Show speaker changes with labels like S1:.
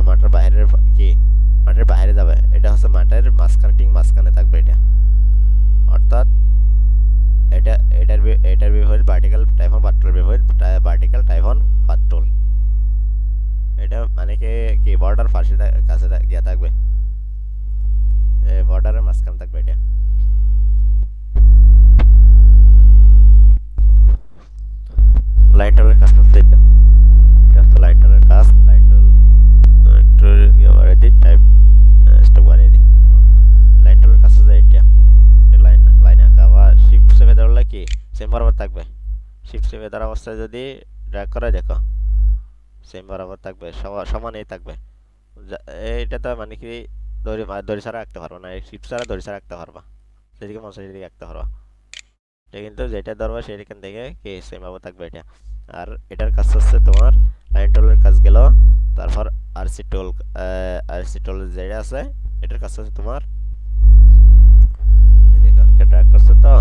S1: মাঠের বাইরের কি মাঠের বাইরে যাবে, এটা হচ্ছে মাঠের মাঝখানে, ঠিক মাঝখানে থাকবে এটা। অর্থাৎ এটার বিপরীত ভার্টিক্যাল টাইফন বাট্টুল, বিপরীত ভার্টিক্যাল টাইফন বাট্টুল। এটা মানে কি বর্ডার পাশে কাছে গিয়ে থাকবে, বর্ডারের মাঝখানে থাকবে এটা। লাইন টলের কাজ হচ্ছে এটা, এটা হচ্ছে লাইন টলের কাজ। লাইন টল একটু বাড়িয়ে দিই, টাইপ স্টক বাড়িয়ে দিই। লাইন টলের কাজ হচ্ছে এটা, লাইন লাইন আঁকা বা শিফট চেপে ধরলে কি সেম বরাবর থাকবে। শিফট চেপে ধরা অবস্থায় যদি ড্র্যাগ করে দেখো সেম বরাবর থাকবে, সমানই থাকবে। এইটা তো মানে কি দড়ি ছাড়া আঁকতে পারবো না, শিফট ছাড়া দড়ি ছাড়া আঁকতে পারবা, সেদিকে মন সেদিকে আঁকতে পারবা। এটা কিন্তু যেটা ধরবা সেখান থেকে কি সেম ভাবে থাকবে এটা। আর এটার কাজ হচ্ছে তোমার লাইন টুলের কাজ গেল। তারপর আরসি টুল যেটা আছে এটার কাজ হচ্ছে তোমার, এটা ড্র্যাগ করছে তো